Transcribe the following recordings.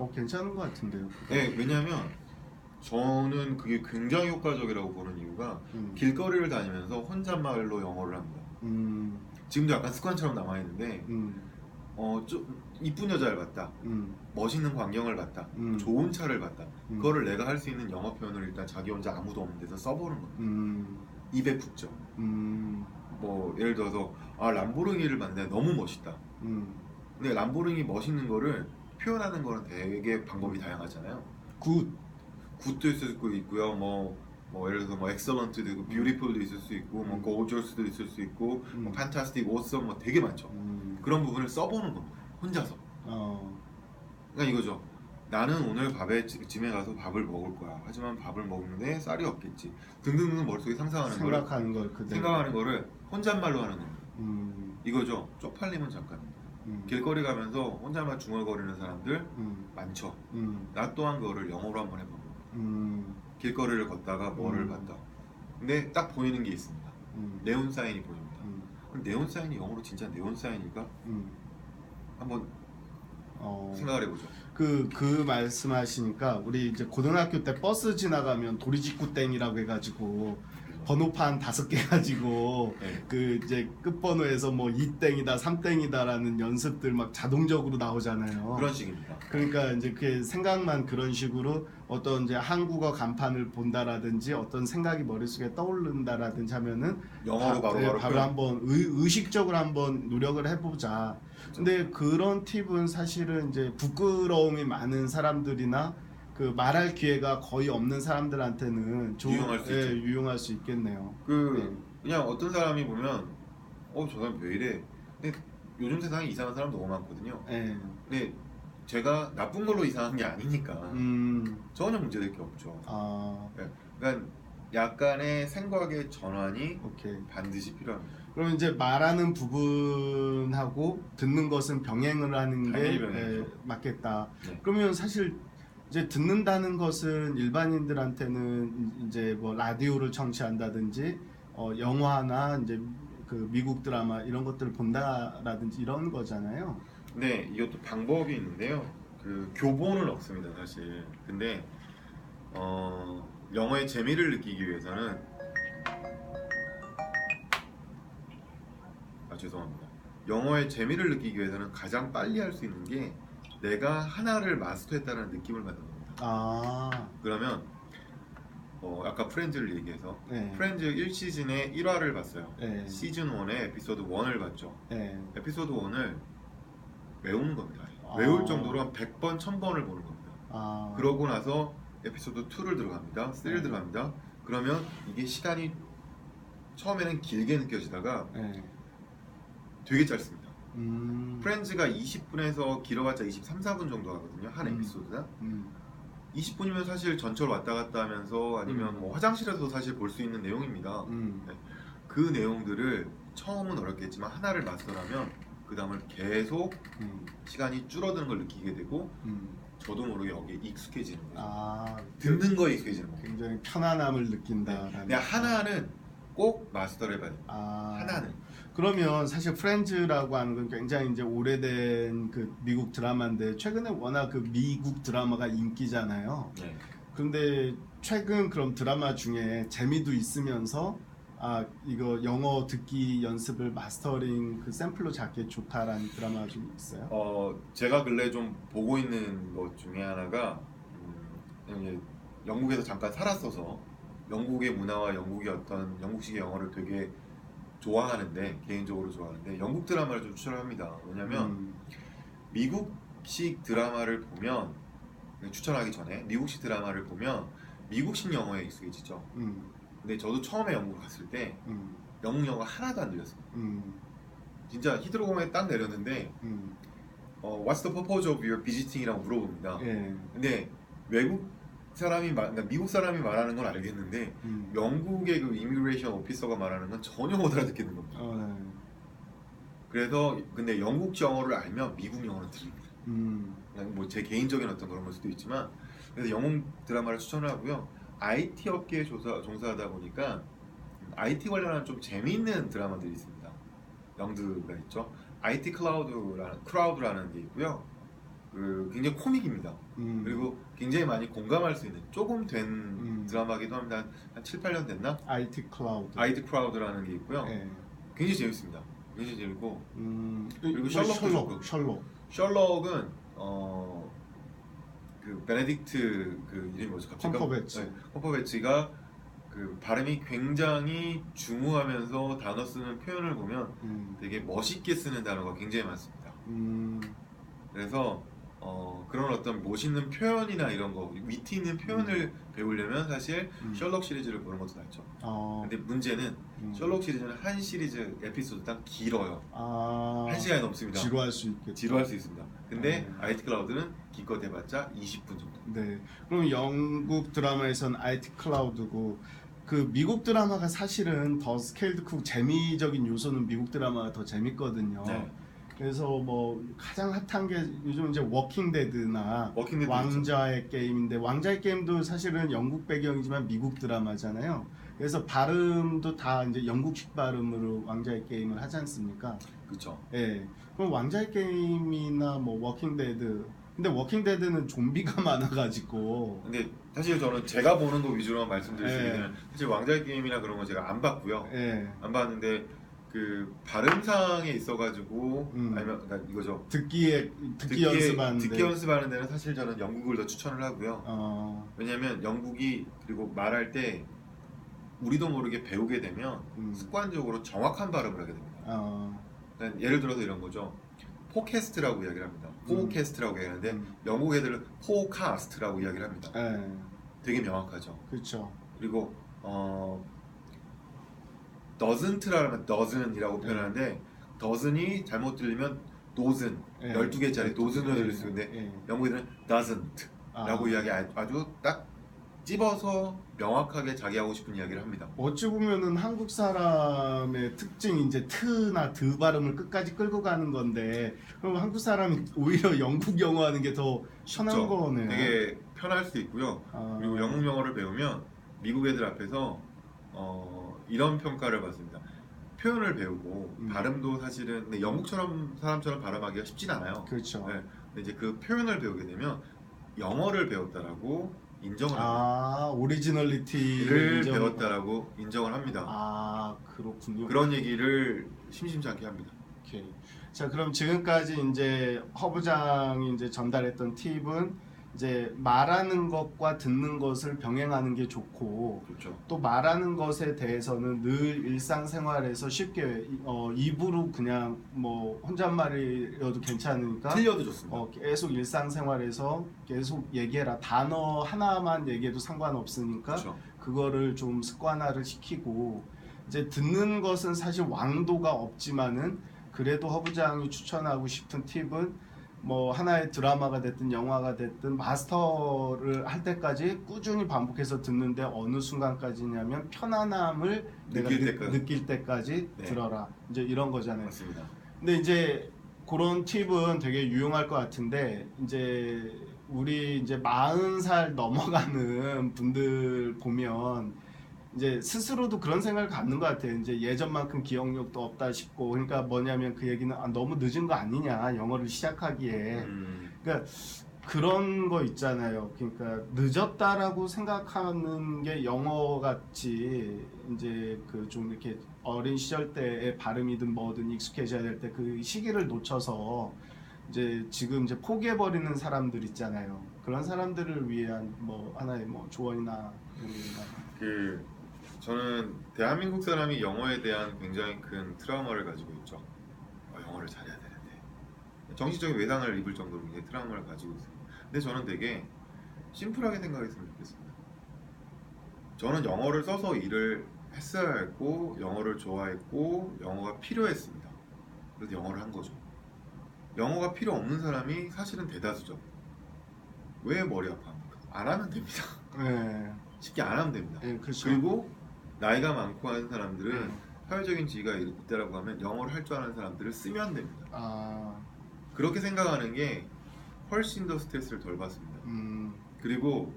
괜찮은 것 같은데요. 네, 왜냐하면 저는 그게 굉장히 효과적이라고 보는 이유가 길거리를 다니면서 혼잣말로 영어를 합니다. 지금도 약간 습관처럼 남아있는데 좀 이쁜 여자를 봤다, 멋있는 광경을 봤다, 좋은 차를 봤다, 그거를 내가 할 수 있는 영어 표현을 일단 자기 혼자 아무도 없는 데서 써보는 겁니다. 입에 붙죠. 뭐 예를 들어서 람보르기니를 봤는데 너무 멋있다. 근데 람보르기니 멋있는 거를 표현하는 거는 되게 방법이 다양하잖아요. 굿도 있을 수 있고요. 뭐 예를 들어서 뭐 excellent도 있고 beautiful도 있을 수 있고 뭐 gorgeous도 있을 수 있고 뭐 fantastic, awesome 뭐 되게 많죠. 그런 부분을 써보는 겁니다. 혼자서. 그러니까 이거죠. 나는 오늘 집에 가서 밥을 먹을 거야. 하지만 밥을 먹는데 쌀이 없겠지. 등등등 머릿속에 생각하는 거를 혼잣말로 하는 겁니다. 이거죠. 쪽팔리면 잠깐. 길거리 가면서 혼잣말 중얼거리는 사람들 많죠. 나 또한 그거를 영어로 한번 해본 겁니다. 길거리를 걷다가 뭐를 봤다. 근데 딱 보이는 게 있습니다. 네온 사인이 보입니다. 그럼 네온 사인이 영어로 진짜 네온 사인일까? 한번 생각을 해보죠. 그 말씀하시니까 우리 이제 고등학교 때 버스 지나가면 도리지구 땡이라고 해가지고 번호판 5개 가지고 네. 그 이제 끝번호에서 뭐 2땡이다 3땡이다라는 연습들 막 자동적으로 나오잖아요. 그런 식입니다. 그러니까 이제 그 생각만 그런 식으로 어떤 이제 한국어 간판을 본다라든지 어떤 생각이 머릿속에 떠오른다라든지 하면은 영어로 바로 한번 의식적으로 한번 노력을 해보자. 근데 그런 팁은 사실은 이제 부끄러움이 많은 사람들이나 그 말할 기회가 거의 없는 사람들한테는 유용할 수 있겠네요. 그냥 어떤 사람이 보면 저 사람 왜 이래? 근데 요즘 세상에 이상한 사람 너무 많거든요. 근데 제가 나쁜 걸로 이상한 게 아니니까 전혀 문제될 게 없죠. 그러니까 약간의 생각의 전환이 반드시 필요합니다. 그럼 이제 말하는 부분하고 듣는 것은 병행을 하는 게 맞겠다. 네. 그러면 사실 이제 듣는다는 것은 일반인들한테는 이제 뭐 라디오를 청취한다든지 영화나 이제 그 미국 드라마 이런 것들을 본다라든지 이런 거잖아요. 네, 이것도 방법이 있는데요. 그 교본은 없습니다, 사실. 근데 영어의 재미를 느끼기 위해서는 죄송합니다. 영어의 재미를 느끼기 위해서는 가장 빨리 할 수 있는 게 내가 하나를 마스터했다는 느낌을 받는 겁니다. 그러면 아까 프렌즈를 얘기해서 프렌즈 1시즌의 1화를 봤어요. 시즌 1의 에피소드 1을 봤죠. 에피소드 1을 외우는 겁니다. 외울 정도로 한 100번, 1000번을 보는 겁니다. 그러고 나서 에피소드 2를 들어갑니다. 3를 들어갑니다. 그러면 이게 시간이 처음에는 길게 느껴지다가 되게 짧습니다. 프렌즈가 20분에서 길어봤자 23, 4분 정도 하거든요. 한 에피소드가. 20분이면 사실 전철 왔다 갔다 하면서 아니면 뭐 화장실에서 사실 볼 수 있는 내용입니다. 그 내용들을 처음은 어렵겠지만 하나를 마스터하면 그 다음을 계속 시간이 줄어드는 걸 느끼게 되고 저도 모르게 여기에 익숙해지는 거죠. 듣는 거에 익숙해지는 거죠. 굉장히 편안함을 느낀다. 하나는 꼭 마스터를 해봐야 됩니다. 하나는. 그러면 사실 프렌즈라고 하는 건 굉장히 이제 오래된 그 미국 드라마인데 최근에 워낙 그 미국 드라마가 인기잖아요. 그런데 최근 그럼 드라마 중에 재미도 있으면서 이거 영어 듣기 연습을 마스터링 그 샘플로 잡기에 좋다라는 드라마 좀 있어요? 제가 근래 좀 보고 있는 것 중에 하나가 영국에서 잠깐 살았어서 영국의 문화와 영국식의 영어를 되게 좋아하는데 개인적으로 좋아하는데 영국 드라마를 좀 추천합니다. 왜냐면 미국식 드라마를 보면 추천하기 전에 미국식 드라마를 보면 미국식 영어에 익숙해지죠. 근데 저도 처음에 영국 갔을 때 영국 영어가 하나도 안 들렸습니다. 진짜 히드로공에 딱 내렸는데 What's the purpose of your visiting이라고 물어봅니다. 근데 그러니까 미국 사람이 말하는 건 알겠는데 영국의 그 이미그레이션 오피서가 말하는 건 전혀 못 알아듣겠는 겁니다. 그래서 근데 영국 영어를 알면 미국 영어는 들립니다. 그냥 뭐 제 개인적인 어떤 그런 걸 수도 있지만 그래서 영국 드라마를 추천을 하고요. IT 업계에 종사하다 보니까 IT 관련한 좀 재미있는 드라마들이 있습니다. 영드가 있죠. IT 크라우드라는 게 있고요. 그 굉장히 코믹입니다. 그리고 굉장히 많이 공감할 수 있는 조금 된 드라마기도 합니다. 한 7, 8년 됐나? IT 클라우드. IT 크라우드라는 게 있고요. 네. 굉장히 재밌습니다. 굉장히 재밌고 그리고 셜록은 그 베네딕트 그 이름이 뭐죠? 갑자기 컴퍼배치. 네, 컴퍼배치가 그 발음이 굉장히 중후하면서 단어 쓰는 표현을 보면 되게 멋있게 쓰는 단어가 굉장히 많습니다. 그래서 그런 어떤 멋있는 표현이나 이런 거 위트 있는 표현을 배우려면 사실 셜록 시리즈를 보는 것도 낫죠. 근데 문제는 셜록 시리즈는 한 시리즈 에피소드당 길어요. 1시간이 넘습니다. 지루할 수 있겠죠. 지루할 수 있습니다. 근데 IT 클라우드는 기껏 해봤자 20분 정도. 네. 그럼 영국 드라마에서는 IT 클라우드고 그 미국 드라마가 사실은 더 스케일드 크고 재미적인 요소는 미국 드라마가 더 재밌거든요. 네. 그래서 뭐 가장 핫한 게 요즘 이제 워킹 데드나 왕자의 있죠. 게임인데 왕자의 게임도 사실은 영국 배경이지만 미국 드라마잖아요. 그래서 발음도 다 이제 영국식 발음으로 왕자의 게임을 하지 않습니까? 그렇죠. 예. 그럼 왕자의 게임이나 뭐 워킹 데드 근데 워킹 데드는 좀비가 많아가지고. 근데 사실 저는 제가 보는 거 위주로만 말씀드릴 수 있는 사실 왕자의 게임이나 그런 거 제가 안 봤고요. 안 봤는데 그 발음상에 있어가지고 아니면 그러니까 이거죠. 듣기 연습하는데. 듣기 연습하는 데는 사실 저는 영국을 더 추천을 하고요. 왜냐하면 영국이 그리고 말할 때 우리도 모르게 배우게 되면 습관적으로 정확한 발음을 하게 됩니다. 그러니까 예를 들어서 이런 거죠. 포캐스트라고 이야기를 합니다. 포캐스트라고 이야기하는데 영국 애들은 포카스트라고 이야기를 합니다. 되게 명확하죠. 그렇죠. 그리고 doesn't라면 doesn'이라고 표현하는데 doesn'이 잘못 들리면 dozen 12개짜리 dozen으로 들릴 수 있는데 영국 애들은 doesn't라고 이야기 아주 딱 찝어서 명확하게 자기 하고 싶은 이야기를 합니다. 어찌 보면은 한국 사람의 특징이 이제 트나 드 발음을 끝까지 끌고 가는 건데 그럼 한국 사람이 오히려 영국 영어 하는 게 더 편한 그렇죠. 거네요. 되게 편할 수도 있고요. 그리고 영국 영어를 배우면 미국 애들 앞에서 이런 평가를 받습니다. 표현을 배우고 발음도 사실은 근데 영국처럼 사람처럼 발음하기가 쉽진 않아요. 그렇죠. 네. 근데 이제 그 표현을 배우게 되면 영어를 배웠다라고 인정을 합니다. 오리지널리티를 배웠다라고 인정을 합니다. 그렇군요. 그런 얘기를 심심치 않게 합니다. 오케이. 자, 그럼 지금까지 이제 허 부장이 이제 전달했던 팁은 이제 말하는 것과 듣는 것을 병행하는 게 좋고, 그렇죠. 또 말하는 것에 대해서는 늘 일상생활에서 쉽게 입으로 그냥 뭐 혼잣말이어도 괜찮으니까 틀려도 좋습니다. 계속 일상생활에서 계속 얘기해라. 단어 하나만 얘기해도 상관없으니까 그렇죠. 그거를 좀 습관화를 시키고 이제 듣는 것은 사실 왕도가 없지만은 그래도 허 부장이 추천하고 싶은 팁은 뭐 하나의 드라마가 됐든 영화가 됐든 마스터를 할 때까지 꾸준히 반복해서 듣는데 어느 순간까지냐면 편안함을 느낄 때까지 들어라. 이제 이런 거잖아요. 맞습니다. 근데 이제 그런 팁은 되게 유용할 것 같은데 이제 우리 이제 40살 넘어가는 분들 보면 이제 스스로도 그런 생각을 갖는 것 같아요. 이제 예전만큼 기억력도 없다 싶고, 그러니까 뭐냐면 그 얘기는 너무 늦은 거 아니냐 영어를 시작하기에. 그러니까 그런 거 있잖아요. 그러니까 늦었다라고 생각하는 게 영어 같이 이제 그 좀 이렇게 어린 시절 때의 발음이든 뭐든 익숙해져야 될 때 그 시기를 놓쳐서 이제 지금 이제 포기해 버리는 사람들 있잖아요. 그런 사람들을 위한 뭐 하나의 뭐 조언이나 저는 대한민국 사람이 영어에 대한 굉장히 큰 트라우마를 가지고 있죠. 영어를 잘해야 되는데 정신적인 외상을 입을 정도로 이제 트라우마를 가지고 있습니다. 근데 저는 되게 심플하게 생각했으면 좋겠습니다. 저는 영어를 써서 일을 했어야 했고 영어를 좋아했고 영어가 필요했습니다. 그래서 영어를 한 거죠. 영어가 필요 없는 사람이 사실은 대다수죠. 왜 머리 아파합니까? 안 하면 됩니다. 쉽게 안 하면 됩니다. 그렇죠. 그리고 나이가 많고 하는 사람들은 사회적인 지위가 있다라고 하면 영어를 할 줄 아는 사람들을 쓰면 됩니다. 그렇게 생각하는 게 훨씬 더 스트레스를 덜 받습니다. 그리고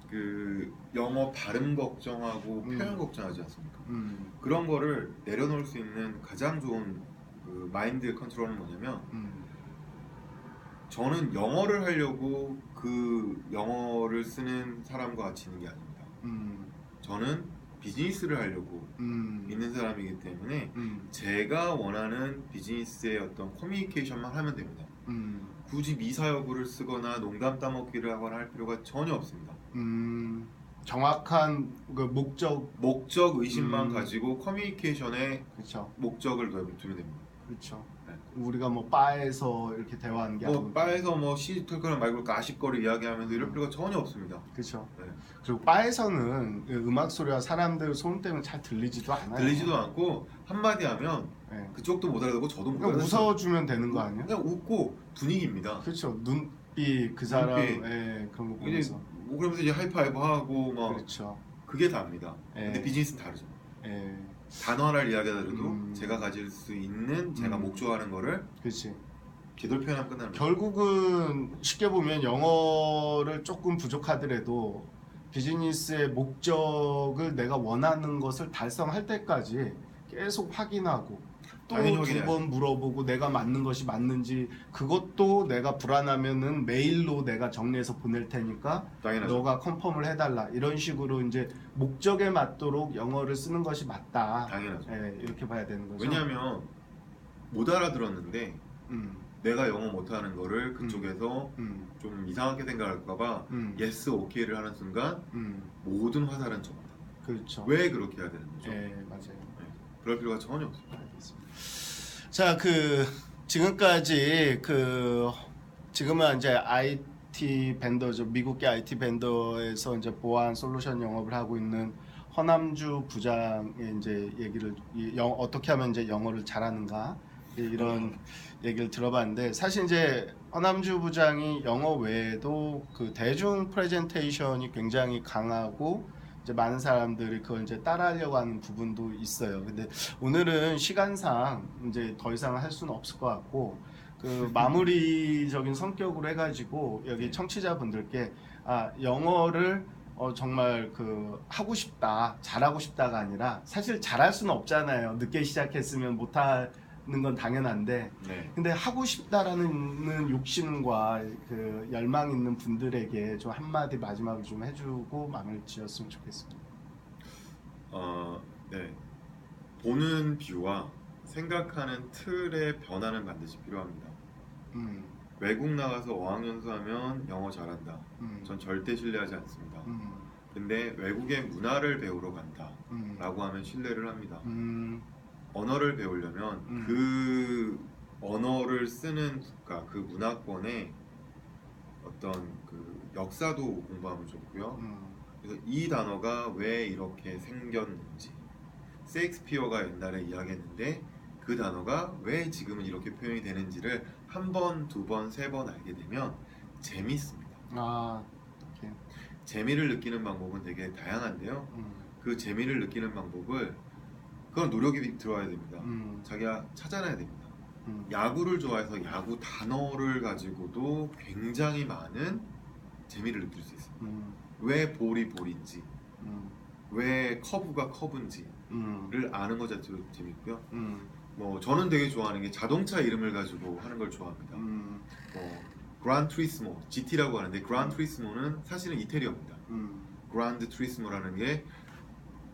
그 영어 발음 걱정하고 표현 걱정하지 않습니까? 그런 거를 내려놓을 수 있는 가장 좋은 그 마인드 컨트롤은 뭐냐면 저는 영어를 하려고 그 영어를 쓰는 사람과 같이 있는 게 아닙니다. 저는 비즈니스를 하려고 있는 사람이기 때문에 제가 원하는 비즈니스의 어떤 커뮤니케이션만 하면 됩니다. 굳이 미사여구를 쓰거나 농담 따먹기를 하거나 할 필요가 전혀 없습니다. 정확한 그 목적 의식만 가지고 커뮤니케이션의 그쵸. 목적을 두면 됩니다. 그렇죠. 네. 우리가 뭐 바에서 이렇게 대화하는 게 아니고 바에서 뭐 시털거나 말고 가십거리 이야기하면서 이럴 필요가 전혀 없습니다. 그렇죠. 네. 그리고 바에서는 음악 소리와 사람들 소음 때문에 잘 들리지도 않아요. 들리지도 않고 한마디 하면 네. 그쪽도 못 알아듣고 저도 못 그냥 알아듣고 웃어주면 되는 거 아니에요? 그냥 웃고 분위기입니다. 그렇죠. 눈빛 그 사람의 그런 거 보면서 뭐 그러면서 이제 하이파이브 하고 막 그렇죠. 그게 다입니다. 예. 근데 비즈니스는 다르죠. 예. 단어 하나를 이야기하더라도 제가 가질 수 있는 제가 목조하는 거를 그렇지. 제대로 표현하면 끝나는 거죠. 결국은 쉽게 보면 영어를 조금 부족하더라도 비즈니스의 목적을 내가 원하는 것을 달성할 때까지 계속 확인하고 또 두 번 물어보고 내가 맞는 것이 맞는지 그것도 내가 불안하면은 메일로 내가 정리해서 보낼 테니까 당연하죠. 너가 컨펌을 해달라 이런 식으로 이제 목적에 맞도록 영어를 쓰는 것이 맞다. 당연하죠. 예, 이렇게 봐야 되는 거죠. 왜냐하면 못 알아들었는데 음, 내가 영어 못하는 거를 그쪽에서 좀 이상하게 생각할까봐 yes, okay를 하는 순간 모든 화살은 접니다. 그렇죠. 왜 그렇게 해야 되는 거죠? 예, 맞아요. 네. 그럴 필요가 전혀 없습니다. 알겠습니다. 자, 지금까지 지금은 이제 IT 벤더죠. 미국계 IT 벤더에서 이제 보안 솔루션 영업을 하고 있는 허남주 부장의 이제 얘기를 어떻게 하면 이제 영어를 잘하는가 이런 얘기를 들어봤는데 사실 이제 허남주 부장이 영어 외에도 그 대중 프레젠테이션이 굉장히 강하고 이제 많은 사람들이 그걸 이제 따라하려고 하는 부분도 있어요. 근데 오늘은 시간상 이제 더 이상 할 수는 없을 것 같고 그 마무리적인 성격으로 해가지고 여기 청취자분들께 영어를 정말 하고 싶다, 잘하고 싶다가 아니라 사실 잘할 수는 없잖아요. 늦게 시작했으면 못하는 건 당연한데 네. 근데 하고 싶다라는 욕심과 그 열망 있는 분들에게 좀 한마디 마지막으로 좀 해주고 마무리 지었으면 좋겠습니다. 네. 보는 뷰와 생각하는 틀의 변화는 반드시 필요합니다. 외국 나가서 어학연수하면 영어 잘한다. 전 절대 신뢰하지 않습니다. 근데 외국의 문화를 배우러 간다 라고 하면 신뢰를 합니다. 언어를 배우려면 그 언어를 쓰는 국가, 그 문화권의 어떤 그 역사도 공부하면 좋고요. 그래서 이 단어가 왜 이렇게 생겼는지, 셰익스피어가 옛날에 이야기했는데 그 단어가 왜 지금은 이렇게 표현이 되는지를 한 번, 두 번, 세 번 알게 되면 재밌습니다. 오케이. 재미를 느끼는 방법은 되게 다양한데요. 그 재미를 느끼는 방법을 그건 노력이 들어와야 됩니다. 자기가 찾아내야 됩니다. 야구를 좋아해서 야구 단어를 가지고도 굉장히 많은 재미를 느낄 수 있습니다. 왜 볼이 볼인지, 왜 커브가 커브인지를 아는 것 자체도 재밌고요. 뭐 저는 되게 좋아하는 게 자동차 이름을 가지고 하는 걸 좋아합니다. 그란 트리스모, GT라고 하는데 그란 트리스모는 사실은 이태리어입니다. 그란드 트리스모라는 게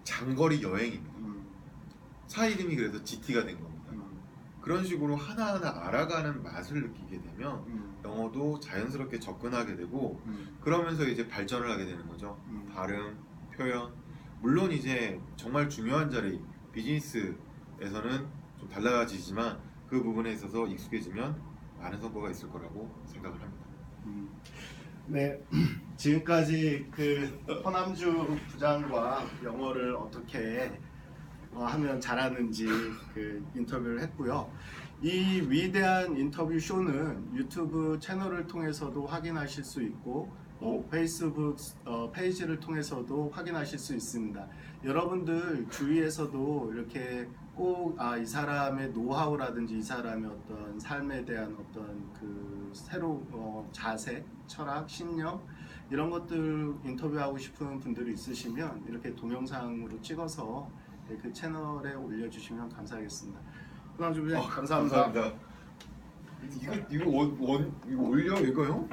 장거리 여행입니다. 차 이름이 그래서 GT가 된 겁니다. 그런 식으로 하나하나 알아가는 맛을 느끼게 되면 영어도 자연스럽게 접근하게 되고 그러면서 이제 발전을 하게 되는 거죠. 발음, 표현. 물론 이제 정말 중요한 자리 비즈니스에서는 좀 달라지지만 그 부분에 있어서 익숙해지면 많은 성과가 있을 거라고 생각을 합니다. 네, 지금까지 허남주 부장과 영어를 어떻게 하면 잘하는지 인터뷰를 했고요. 이 위대한 인터뷰 쇼는 유튜브 채널을 통해서도 확인하실 수 있고 페이스북 페이지를 통해서도 확인하실 수 있습니다. 여러분들 주위에서도 이렇게 꼭 이 사람의 노하우라든지 이 사람의 어떤 삶에 대한 어떤 자세, 철학, 신념 이런 것들 인터뷰하고 싶은 분들이 있으시면 이렇게 동영상으로 찍어서 그 채널에 올려주시면 감사하겠습니다. 허남주 부장님 감사합니다. 감사합니다. 이거 올려 이거 형?